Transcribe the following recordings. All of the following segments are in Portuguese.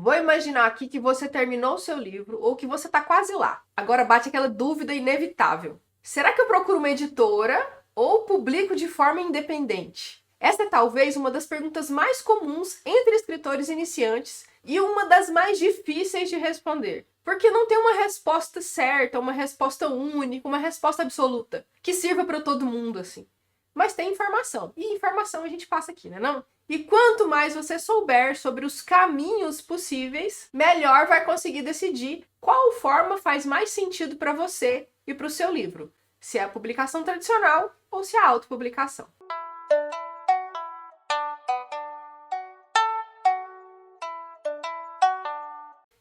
Vou imaginar aqui que você terminou o seu livro ou que você está quase lá. Agora bate aquela dúvida inevitável. Será que eu procuro uma editora ou publico de forma independente? Essa é talvez uma das perguntas mais comuns entre escritores iniciantes e uma das mais difíceis de responder. Porque não tem uma resposta certa, uma resposta única, uma resposta absoluta que sirva para todo mundo assim. Mas tem informação. E informação a gente passa aqui, né não? E quanto mais você souber sobre os caminhos possíveis, melhor vai conseguir decidir qual forma faz mais sentido para você e para o seu livro. Se é a publicação tradicional ou se é a autopublicação.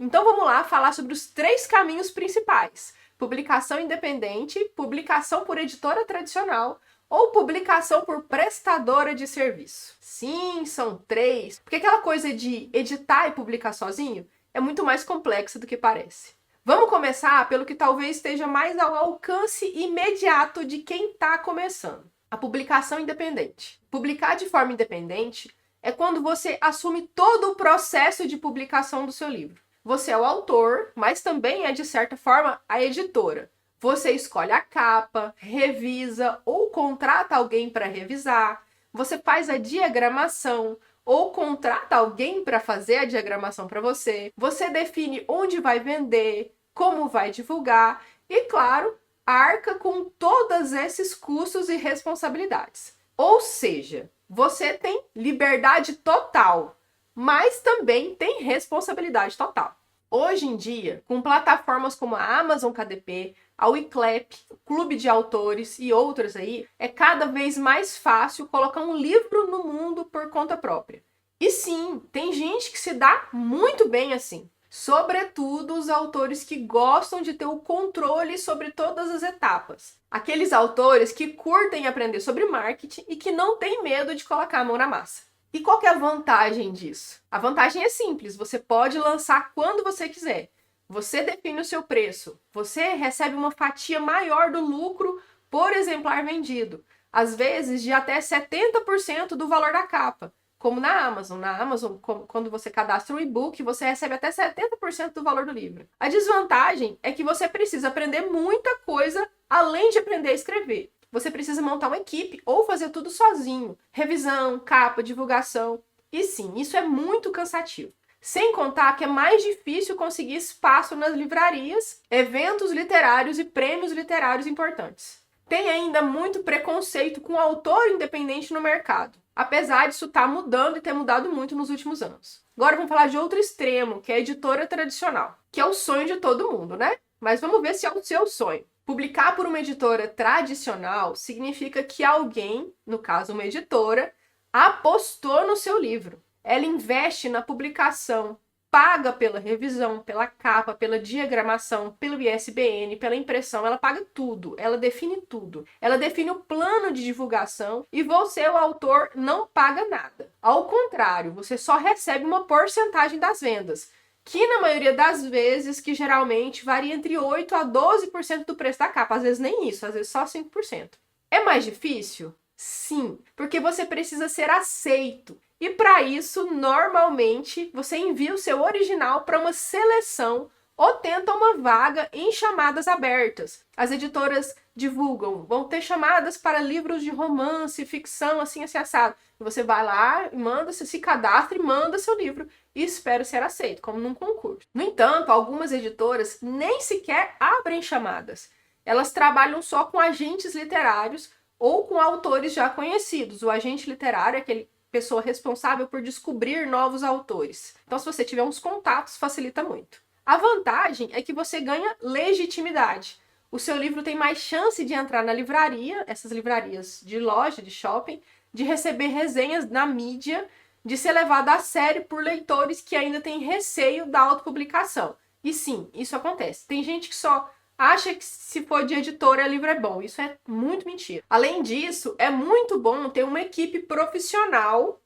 Então vamos lá falar sobre os 3 caminhos principais. Publicação independente, publicação por editora tradicional ou publicação por prestadora de serviço. Sim, são 3, porque aquela coisa de editar e publicar sozinho é muito mais complexa do que parece. Vamos começar pelo que talvez esteja mais ao alcance imediato de quem está começando. A publicação independente. Publicar de forma independente é quando você assume todo o processo de publicação do seu livro. Você é o autor, mas também é, de certa forma, a editora. Você escolhe a capa, revisa ou contrata alguém para revisar. Você faz a diagramação ou contrata alguém para fazer a diagramação para você. Você define onde vai vender, como vai divulgar e, claro, arca com todos esses custos e responsabilidades. Ou seja, você tem liberdade total, mas também tem responsabilidade total. Hoje em dia, com plataformas como a Amazon KDP, a Wiclap, o Clube de Autores e outras aí, é cada vez mais fácil colocar um livro no mundo por conta própria. E sim, tem gente que se dá muito bem assim. Sobretudo os autores que gostam de ter o controle sobre todas as etapas. Aqueles autores que curtem aprender sobre marketing e que não têm medo de colocar a mão na massa. E qual que é a vantagem disso? A vantagem é simples, você pode lançar quando você quiser. Você define o seu preço, você recebe uma fatia maior do lucro por exemplar vendido. Às vezes de até 70% do valor da capa, como na Amazon. Na Amazon, quando você cadastra um e-book, você recebe até 70% do valor do livro. A desvantagem é que você precisa aprender muita coisa além de aprender a escrever. Você precisa montar uma equipe ou fazer tudo sozinho. Revisão, capa, divulgação. E sim, isso é muito cansativo. Sem contar que é mais difícil conseguir espaço nas livrarias, eventos literários e prêmios literários importantes. Tem ainda muito preconceito com o autor independente no mercado. Apesar disso estar mudando e ter mudado muito nos últimos anos. Agora vamos falar de outro extremo, que é a editora tradicional. Que é o sonho de todo mundo, né? Mas vamos ver se é o seu sonho. Publicar por uma editora tradicional significa que alguém, no caso uma editora, apostou no seu livro. Ela investe na publicação, paga pela revisão, pela capa, pela diagramação, pelo ISBN, pela impressão, ela paga tudo, ela define tudo. Ela define o plano de divulgação e você, o autor, não paga nada. Ao contrário, você só recebe uma porcentagem das vendas, que na maioria das vezes, que geralmente varia entre 8% a 12% do preço da capa. Às vezes nem isso, às vezes só 5%. É mais difícil? Sim, porque você precisa ser aceito. E para isso, normalmente, você envia o seu original para uma seleção ou tenta uma vaga em chamadas abertas. As editoras divulgam, vão ter chamadas para livros de romance, ficção, assim assado. Você vai lá, manda, se cadastra e manda seu livro e espera ser aceito, como num concurso. No entanto, algumas editoras nem sequer abrem chamadas. Elas trabalham só com agentes literários ou com autores já conhecidos. O agente literário é aquele pessoa responsável por descobrir novos autores. Então, se você tiver uns contatos, facilita muito. A vantagem é que você ganha legitimidade. O seu livro tem mais chance de entrar na livraria, essas livrarias de loja, de shopping, de receber resenhas na mídia, de ser levado a sério por leitores que ainda têm receio da autopublicação. E sim, isso acontece. Tem gente que só acha que se for de editora, o livro é bom. Isso é muito mentira. Além disso, é muito bom ter uma equipe profissional,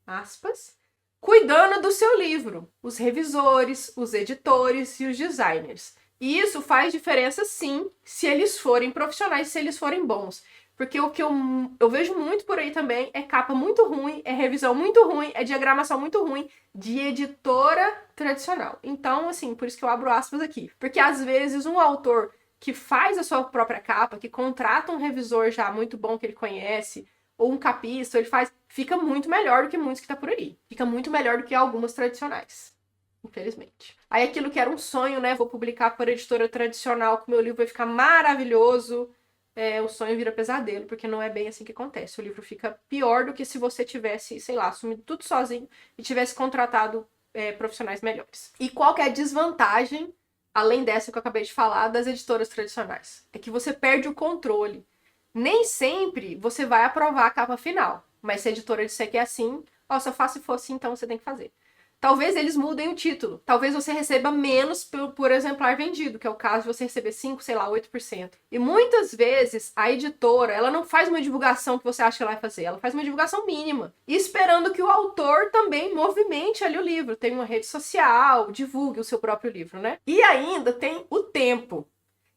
aspas, cuidando do seu livro. Os revisores, os editores e os designers. E isso faz diferença sim, se eles forem profissionais, se eles forem bons. Porque o que eu vejo muito por aí também é capa muito ruim, é revisão muito ruim, é diagramação muito ruim de editora tradicional. Então, assim, por isso que eu abro aspas aqui. Porque às vezes um autor que faz a sua própria capa, que contrata um revisor já muito bom que ele conhece, ou um capista, ele faz, fica muito melhor do que muitos que tá por aí. Fica muito melhor do que algumas tradicionais. Infelizmente. Aí aquilo que era um sonho, né? Vou publicar por editora tradicional, que meu livro vai ficar maravilhoso. O sonho vira pesadelo, porque não é bem assim que acontece. O livro fica pior do que se você tivesse, sei lá, assumido tudo sozinho e tivesse contratado profissionais melhores. E qual que é a desvantagem, além dessa que eu acabei de falar, das editoras tradicionais? É que você perde o controle. Nem sempre você vai aprovar a capa final, mas se a editora disser que é assim, se eu faço se for assim, então você tem que fazer. Talvez eles mudem o título. Talvez você receba menos por exemplar vendido, que é o caso de você receber 5, sei lá, 8%. E muitas vezes a editora, ela não faz uma divulgação que você acha que ela vai fazer. Ela faz uma divulgação mínima. Esperando que o autor também movimente ali o livro. Tem uma rede social, divulgue o seu próprio livro, né? E ainda tem o tempo.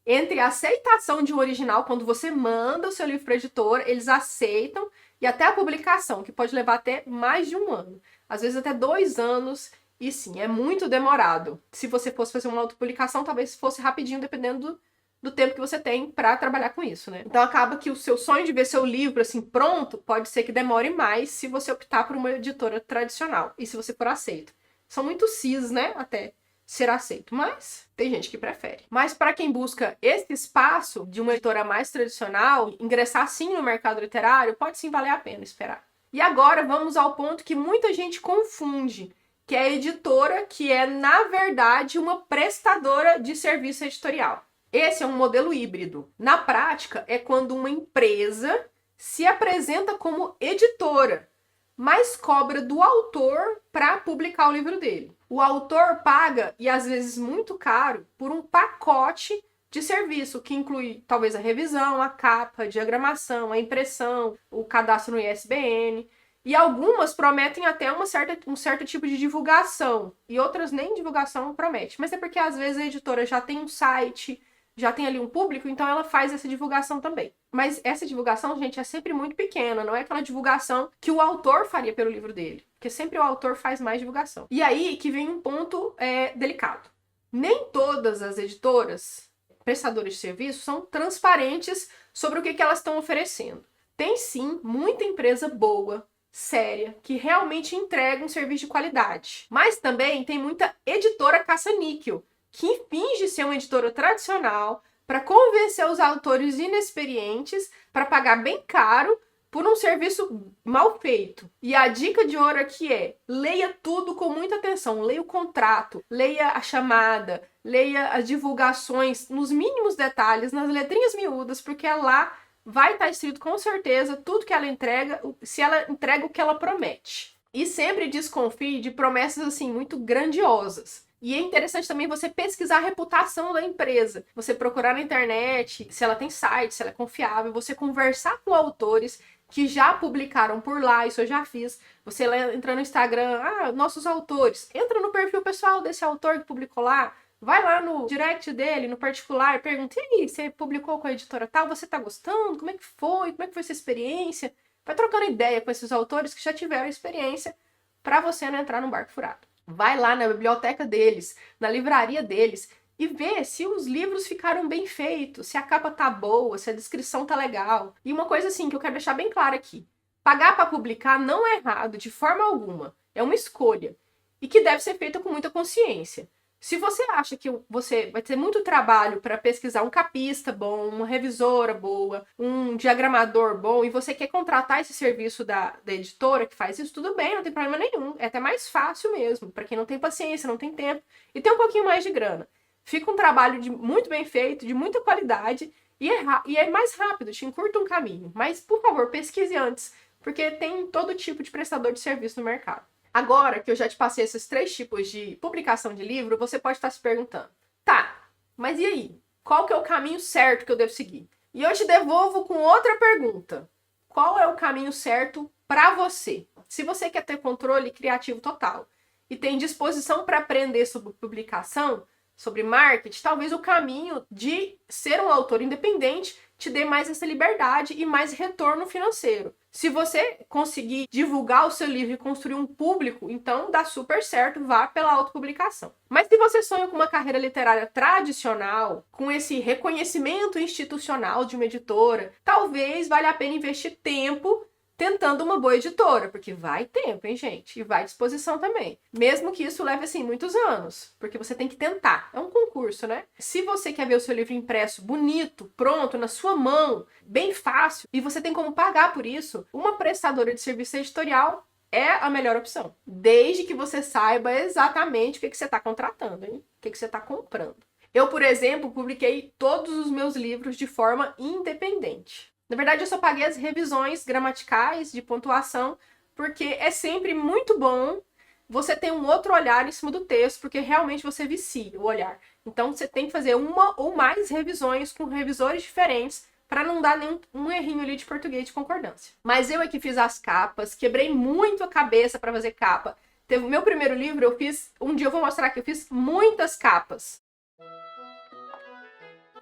Entre a aceitação de um original, quando você manda o seu livro para a editora, eles aceitam, e até a publicação, que pode levar até mais de um ano. Às vezes até 2 anos, e sim, é muito demorado. Se você fosse fazer uma autopublicação, talvez fosse rapidinho, dependendo do tempo que você tem para trabalhar com isso, né? Então acaba que o seu sonho de ver seu livro assim pronto, pode ser que demore mais se você optar por uma editora tradicional, e se você for aceito. São muito cis, né, até ser aceito, mas tem gente que prefere. Mas para quem busca esse espaço de uma editora mais tradicional, ingressar sim no mercado literário, pode sim valer a pena esperar. E agora vamos ao ponto que muita gente confunde, que é a editora, que é, na verdade, uma prestadora de serviço editorial. Esse é um modelo híbrido. Na prática, é quando uma empresa se apresenta como editora, mas cobra do autor para publicar o livro dele. O autor paga, e às vezes muito caro, por um pacote de serviço, que inclui talvez a revisão, a capa, a diagramação, a impressão, o cadastro no ISBN. E algumas prometem até um certo tipo de divulgação, e outras nem divulgação promete. Mas é porque às vezes a editora já tem um site, já tem ali um público, então ela faz essa divulgação também. Mas essa divulgação, gente, é sempre muito pequena, não é aquela divulgação que o autor faria pelo livro dele, porque sempre o autor faz mais divulgação. E aí que vem um ponto delicado. Nem todas as editoras, prestadoras de serviço, são transparentes sobre o que elas estão oferecendo. Tem sim muita empresa boa, séria, que realmente entrega um serviço de qualidade. Mas também tem muita editora caça-níquel, que finge ser uma editora tradicional para convencer os autores inexperientes para pagar bem caro por um serviço mal feito. E a dica de ouro aqui é: leia tudo com muita atenção, leia o contrato, leia a chamada, leia as divulgações nos mínimos detalhes, nas letrinhas miúdas, porque lá vai estar escrito com certeza tudo que ela entrega, se ela entrega o que ela promete. E sempre desconfie de promessas assim muito grandiosas. E é interessante também você pesquisar a reputação da empresa. Você procurar na internet se ela tem site, se ela é confiável, você conversar com autores que já publicaram por lá, isso eu já fiz. Você entra no Instagram, nossos autores. Entra no perfil pessoal desse autor que publicou lá, vai lá no direct dele, no particular, pergunta: e aí, você publicou com a editora tal, você tá gostando? Como é que foi? Como é que foi essa experiência? Vai trocando ideia com esses autores que já tiveram experiência para você não entrar num barco furado. Vai lá na biblioteca deles, na livraria deles, e vê se os livros ficaram bem feitos, se a capa tá boa, se a descrição tá legal. E uma coisa assim que eu quero deixar bem clara aqui: pagar para publicar não é errado de forma alguma, é uma escolha, e que deve ser feita com muita consciência. Se você acha que você vai ter muito trabalho para pesquisar um capista bom, uma revisora boa, um diagramador bom, e você quer contratar esse serviço da editora que faz isso, tudo bem, não tem problema nenhum. É até mais fácil mesmo, para quem não tem paciência, não tem tempo e tem um pouquinho mais de grana. Fica um trabalho muito bem feito, de muita qualidade, e é mais rápido, te encurta um caminho. Mas, por favor, pesquise antes, porque tem todo tipo de prestador de serviço no mercado. Agora que eu já te passei esses 3 tipos de publicação de livro, você pode estar se perguntando: tá, mas e aí? Qual que é o caminho certo que eu devo seguir? E eu te devolvo com outra pergunta: qual é o caminho certo para você? Se você quer ter controle criativo total e tem disposição para aprender sobre publicação, sobre marketing, talvez o caminho de ser um autor independente te dê mais essa liberdade e mais retorno financeiro. Se você conseguir divulgar o seu livro e construir um público, então dá super certo, vá pela autopublicação. Mas se você sonha com uma carreira literária tradicional, com esse reconhecimento institucional de uma editora, talvez valha a pena investir tempo tentando uma boa editora, porque vai tempo, hein, gente? E vai disposição também. Mesmo que isso leve, assim, muitos anos, porque você tem que tentar. É um concurso, né? Se você quer ver o seu livro impresso, bonito, pronto, na sua mão, bem fácil, e você tem como pagar por isso, uma prestadora de serviço editorial é a melhor opção. Desde que você saiba exatamente o que você está contratando, hein? O que você está comprando. Eu, por exemplo, publiquei todos os meus livros de forma independente. Na verdade, eu só paguei as revisões gramaticais, de pontuação, porque é sempre muito bom você ter um outro olhar em cima do texto, porque realmente você vicia o olhar. Então, você tem que fazer uma ou mais revisões com revisores diferentes para não dar nenhum errinho ali de português de concordância. Mas eu é que fiz as capas, quebrei muito a cabeça para fazer capa. Teve o meu primeiro livro, eu fiz... Um dia eu vou mostrar que eu fiz muitas capas.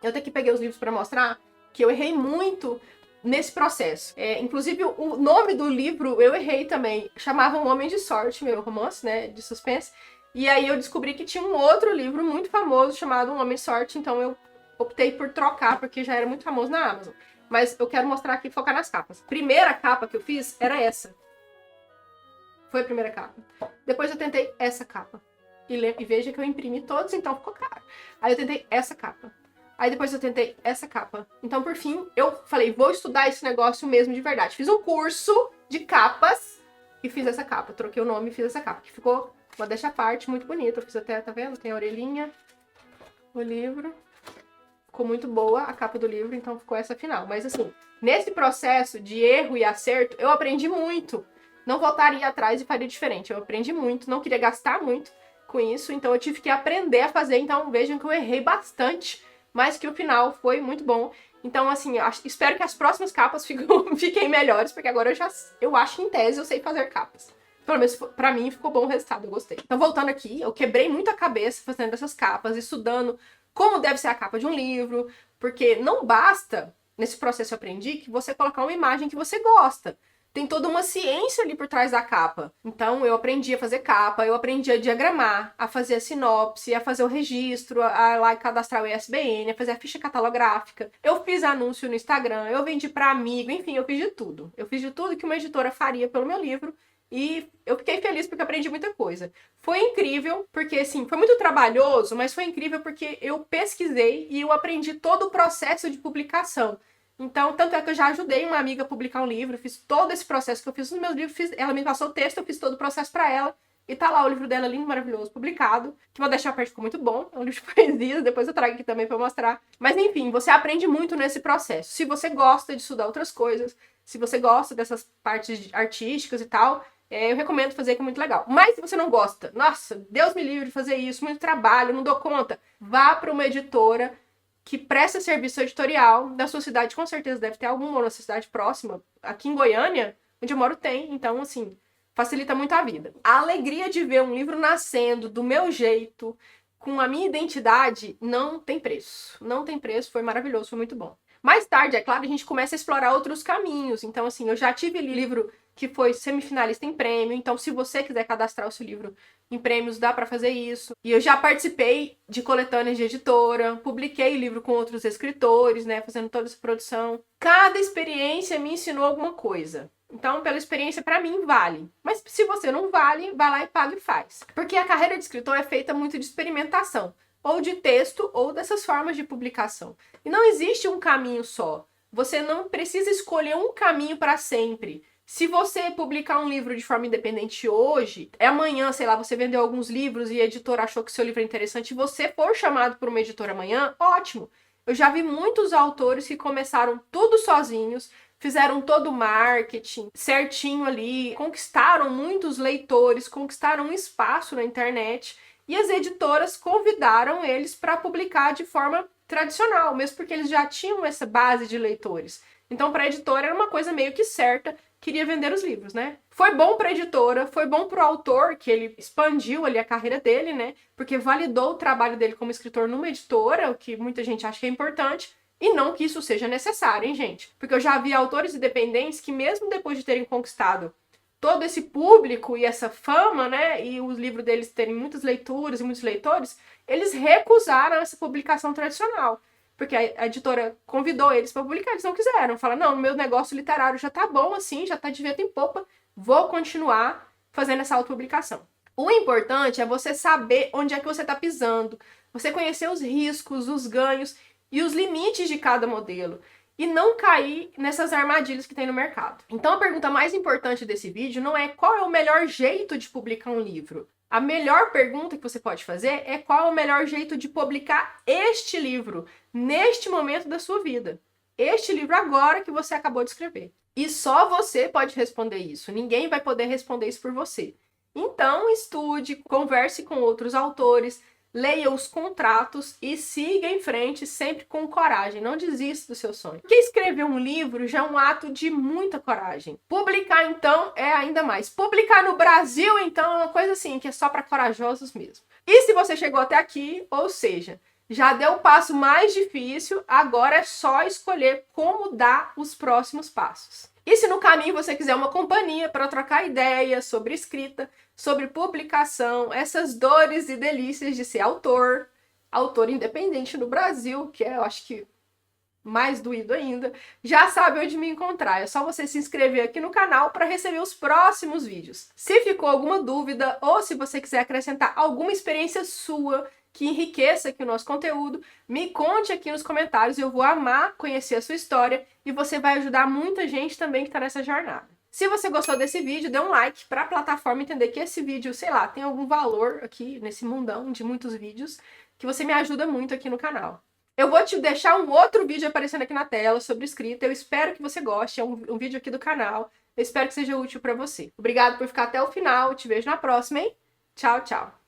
Eu até que peguei os livros para mostrar que eu errei muito nesse processo. Inclusive, o nome do livro eu errei também. Chamava Um Homem de Sorte, meu romance, né, de suspense. E aí eu descobri que tinha um outro livro muito famoso chamado Um Homem de Sorte, então eu optei por trocar, porque já era muito famoso na Amazon. Mas eu quero mostrar aqui e focar nas capas. Primeira capa que eu fiz era essa. Foi a primeira capa. Depois eu tentei essa capa. E veja que eu imprimi todos, então ficou caro. Aí eu tentei essa capa. Aí depois eu tentei essa capa. Então, por fim, eu falei, vou estudar esse negócio mesmo de verdade. Fiz um curso de capas e fiz essa capa. Troquei o nome e fiz essa capa, que ficou uma deixa à parte, muito bonita. Eu fiz até, tá vendo? Tem a orelhinha, o livro. Ficou muito boa a capa do livro, então ficou essa final. Mas assim, nesse processo de erro e acerto, eu aprendi muito. Não voltaria atrás e faria diferente. Eu aprendi muito, não queria gastar muito com isso, então eu tive que aprender a fazer. Então vejam que eu errei bastante, mas que o final foi muito bom. Então, assim, espero que as próximas capas fiquem melhores, porque agora eu acho, em tese, eu sei fazer capas. Pelo menos pra mim ficou bom o resultado, eu gostei. Então, voltando aqui, eu quebrei muito a cabeça fazendo essas capas, estudando como deve ser a capa de um livro, porque não basta, nesse processo eu aprendi, que você colocar uma imagem que você gosta. Tem toda uma ciência ali por trás da capa. Então, eu aprendi a fazer capa, eu aprendi a diagramar, a fazer a sinopse, a fazer o registro, a lá cadastrar o ISBN, a fazer a ficha catalográfica. Eu fiz anúncio no Instagram, eu vendi para amigo, enfim, eu fiz de tudo. Eu fiz de tudo que uma editora faria pelo meu livro e eu fiquei feliz porque aprendi muita coisa. Foi incrível, porque assim, foi muito trabalhoso, mas foi incrível porque eu pesquisei e eu aprendi todo o processo de publicação. Então, tanto é que eu já ajudei uma amiga a publicar um livro, fiz todo esse processo que eu fiz nos meus livros, ela me passou o texto, eu fiz todo o processo para ela, e tá lá o livro dela lindo, maravilhoso, publicado, que vou deixar a parte, ficou muito bom, é um livro de poesia, depois eu trago aqui também para mostrar. Mas enfim, você aprende muito nesse processo. Se você gosta de estudar outras coisas, se você gosta dessas partes artísticas e tal, eu recomendo fazer, que é muito legal. Mas se você não gosta, nossa, Deus me livre de fazer isso, muito trabalho, não dou conta, vá para uma editora que presta serviço editorial da sua cidade, com certeza deve ter alguma na sua cidade próxima. Aqui em Goiânia, onde eu moro, tem. Então, assim, facilita muito a vida. A alegria de ver um livro nascendo do meu jeito, com a minha identidade, não tem preço. Não tem preço, foi maravilhoso, foi muito bom. Mais tarde, é claro, a gente começa a explorar outros caminhos. Então, assim, eu já tive livro que foi semifinalista em prêmio. Então, se você quiser cadastrar o seu livro em prêmios, dá para fazer isso. E eu já participei de coletâneas de editora, publiquei livro com outros escritores, né, fazendo toda essa produção. Cada experiência me ensinou alguma coisa. Então, pela experiência, para mim, vale. Mas se você não vale, vai lá e paga e faz. Porque a carreira de escritor é feita muito de experimentação. Ou de texto, ou dessas formas de publicação. E não existe um caminho só. Você não precisa escolher um caminho para sempre. Se você publicar um livro de forma independente hoje, amanhã, sei lá, você vendeu alguns livros e a editora achou que seu livro é interessante e você for chamado por uma editora amanhã, ótimo. Eu já vi muitos autores que começaram tudo sozinhos, fizeram todo o marketing certinho ali, conquistaram muitos leitores, conquistaram um espaço na internet e as editoras convidaram eles para publicar de forma tradicional, mesmo porque eles já tinham essa base de leitores. Então, para a editora era uma coisa meio que certa queria vender os livros, né? Foi bom para a editora, foi bom para o autor, que ele expandiu ali a carreira dele, né? Porque validou o trabalho dele como escritor numa editora, o que muita gente acha que é importante, e não que isso seja necessário, hein, gente? Porque eu já vi autores independentes que mesmo depois de terem conquistado todo esse público e essa fama, né, e os livros deles terem muitas leituras e muitos leitores, eles recusaram essa publicação tradicional. Porque a editora convidou eles para publicar, eles não quiseram. Falaram, não, meu negócio literário já tá bom assim, já tá de vento em popa, vou continuar fazendo essa autopublicação. O importante é você saber onde é que você tá pisando, você conhecer os riscos, os ganhos e os limites de cada modelo. E não cair nessas armadilhas que tem no mercado. Então a pergunta mais importante desse vídeo não é qual é o melhor jeito de publicar um livro. A melhor pergunta que você pode fazer é qual é o melhor jeito de publicar este livro, neste momento da sua vida. Este livro agora que você acabou de escrever. E só você pode responder isso. Ninguém vai poder responder isso por você. Então estude, converse com outros autores, leia os contratos e siga em frente sempre com coragem. Não desista do seu sonho. Porque escrever um livro já é um ato de muita coragem. Publicar, então, é ainda mais. Publicar no Brasil, então, é uma coisa assim, que é só para corajosos mesmo. E se você chegou até aqui, ou seja, já deu o passo mais difícil, agora é só escolher como dar os próximos passos. E se no caminho você quiser uma companhia para trocar ideias sobre escrita, sobre publicação, essas dores e delícias de ser autor independente no Brasil, que é, eu acho que mais doído ainda, já sabe onde me encontrar. É só você se inscrever aqui no canal para receber os próximos vídeos. Se ficou alguma dúvida ou se você quiser acrescentar alguma experiência sua que enriqueça aqui o nosso conteúdo, me conte aqui nos comentários, eu vou amar conhecer a sua história e você vai ajudar muita gente também que está nessa jornada. Se você gostou desse vídeo, dê um like para a plataforma entender que esse vídeo, sei lá, tem algum valor aqui nesse mundão de muitos vídeos, que você me ajuda muito aqui no canal. Eu vou te deixar um outro vídeo aparecendo aqui na tela sobre escrita, eu espero que você goste, é um vídeo aqui do canal, eu espero que seja útil para você. Obrigado por ficar até o final, te vejo na próxima, hein? Tchau, tchau!